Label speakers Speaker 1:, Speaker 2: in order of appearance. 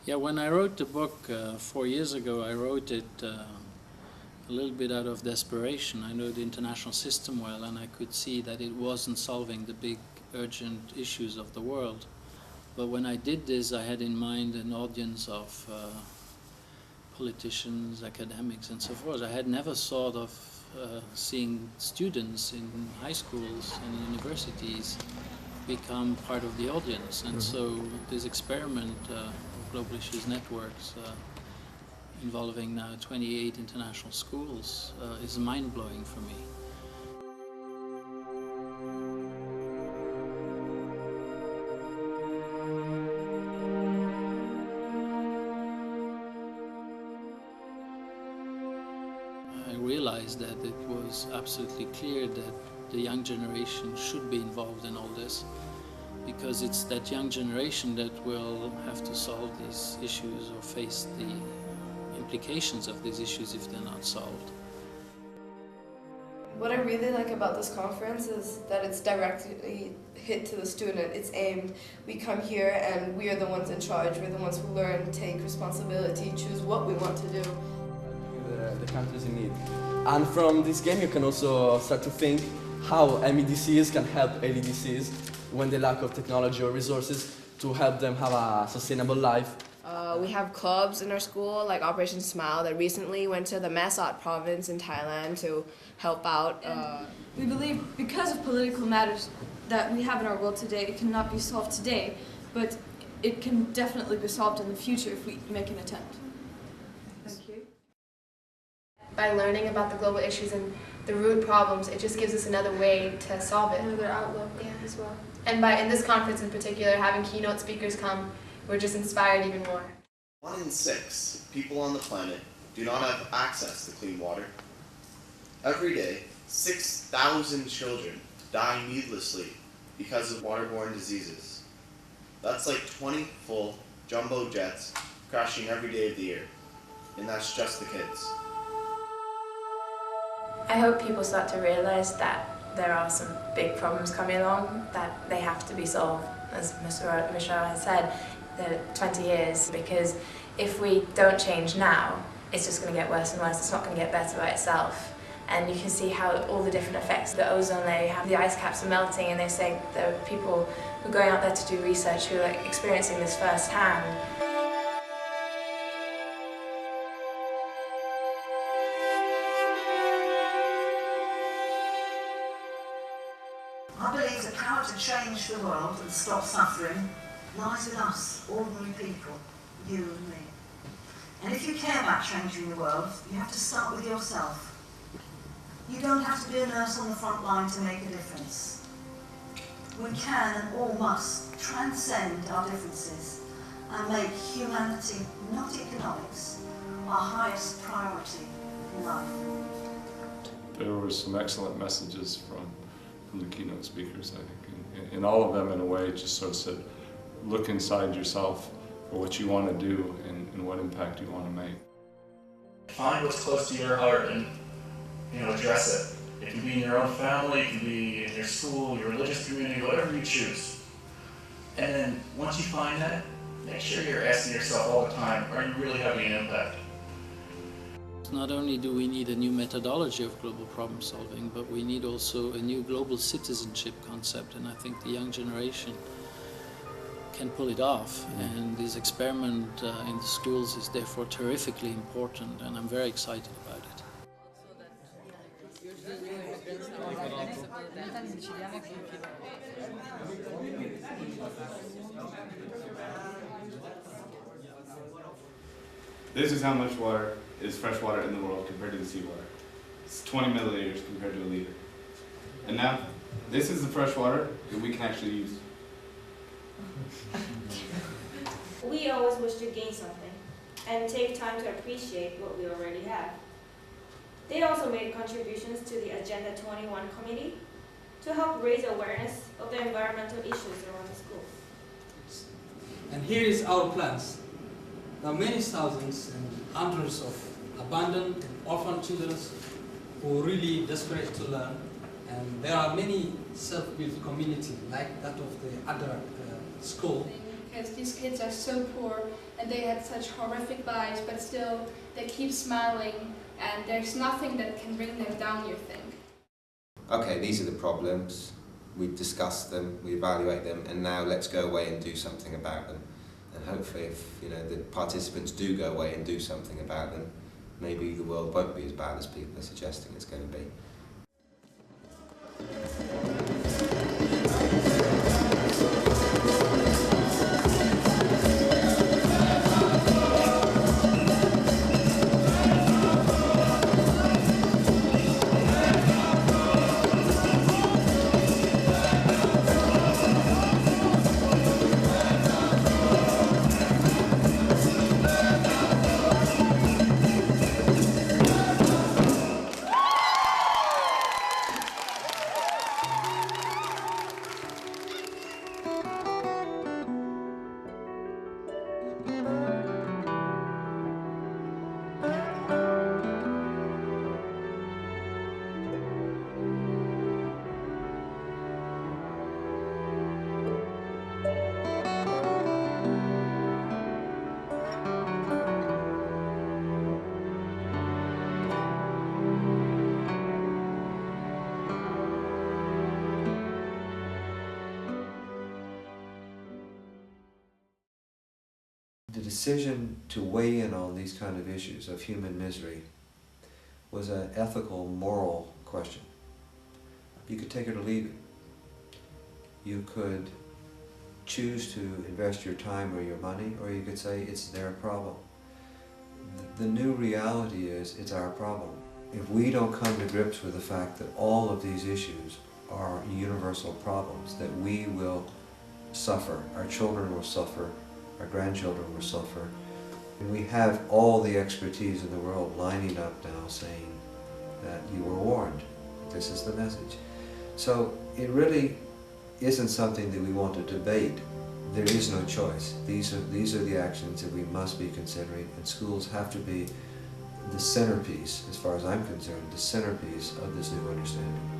Speaker 1: Yeah, when I wrote the book 4 years ago, I wrote it a little bit out of desperation. I know the international system well, and I could see that it wasn't solving the big urgent issues of the world. But when I did this, I had in mind an audience of politicians, academics, and so forth. I had never thought of seeing students in high schools and universities become part of the audience. And so this experiment of Global Issues Networks involving now 28 international schools is mind-blowing for me. I realized that it was absolutely clear that the young generation should be involved in all this, because it's that young generation that will have to solve these issues or face the implications of these issues if they're not solved.
Speaker 2: What I really like about this conference is that it's directly hit to the student. It's aimed, we come here and we are the ones in charge. We're the ones who learn, take responsibility, choose what we want to do.
Speaker 3: The countries in need. And from this game you can also start to think how MEDCs can help LEDCs when they lack of technology or resources to help them have a sustainable life.
Speaker 2: We have clubs in our school, like Operation Smile, that recently went to the Masot province in Thailand to help out.
Speaker 4: We believe because of political matters that we have in our world today, it cannot be solved today, but it can definitely be solved in the future if we make an attempt. Thank you.
Speaker 5: By learning about the global issues and the root problems, it just gives us another way to solve it.
Speaker 4: Another outlook.
Speaker 5: Yeah, as well. And in this conference in particular, having keynote speakers come, we're just inspired even more.
Speaker 6: 1 in 6 people on the planet do not have access to clean water. Every day, 6,000 children die needlessly because of waterborne diseases. That's like 20 full jumbo jets crashing every day of the year. And that's just the kids.
Speaker 7: I hope people start to realize that there are some big problems coming along, that they have to be solved, as Mr. Michel has said, the 20 years, because if we don't change now, it's just going to get worse and worse. It's not going to get better by itself. And you can see how all the different effects, the ozone layer, you have the ice caps are melting, and they say there are people who are going out there to do research who are experiencing this firsthand.
Speaker 8: I believe the power to change the world and stop suffering lies with us, ordinary people, you and me. And if you care about changing the world, you have to start with yourself. You don't have to be a nurse on the front line to make a difference. We can and all must transcend our differences and make humanity, not economics, our highest priority in life.
Speaker 9: There were some excellent messages from the keynote speakers, I think. And all of them, in a way, just sort of said, look inside yourself for what you want to do and what impact you want to make.
Speaker 10: Find what's close to your heart and address it. It can be in your own family, it can be in your school, your religious community, whatever you choose. And then once you find that, make sure you're asking yourself all the time, are you really having an impact?
Speaker 1: Not only do we need a new methodology of global problem solving, but we need also a new global citizenship concept, and I think the young generation can pull it off. And this experiment in the schools is therefore terrifically important, and I'm very excited about it.
Speaker 11: This is how much water is fresh water in the world compared to the seawater. It's 20 milliliters compared to a liter. And now, this is the fresh water that we can actually use.
Speaker 12: We always wish to gain something and take time to appreciate what we already have. They also made contributions to the Agenda 21 committee to help raise awareness of the environmental issues around the schools.
Speaker 13: And here is our plans. There are many thousands and hundreds of abandoned and orphan children who are really desperate to learn, and there are many self-built communities like that of the other school
Speaker 14: because these kids are so poor and they had such horrific lives, but still they keep smiling and there's nothing that can bring them down, you think?
Speaker 15: Okay, these are the problems, we discuss them, we evaluate them, and now let's go away and do something about them. And hopefully if the participants do go away and do something about them, maybe the world won't be as bad as people are suggesting it's going to be.
Speaker 16: The decision to weigh in on these kind of issues of human misery was an ethical, moral question. You could take it or leave it. You could choose to invest your time or your money, or you could say it's their problem. The new reality is it's our problem. If we don't come to grips with the fact that all of these issues are universal problems, that we will suffer, our children will suffer, our grandchildren will suffer. And we have all the expertise in the world lining up now saying that you were warned. This is the message. So it really isn't something that we want to debate. There is no choice. These are the actions that we must be considering, and schools have to be the centerpiece, as far as I'm concerned, the centerpiece of this new understanding.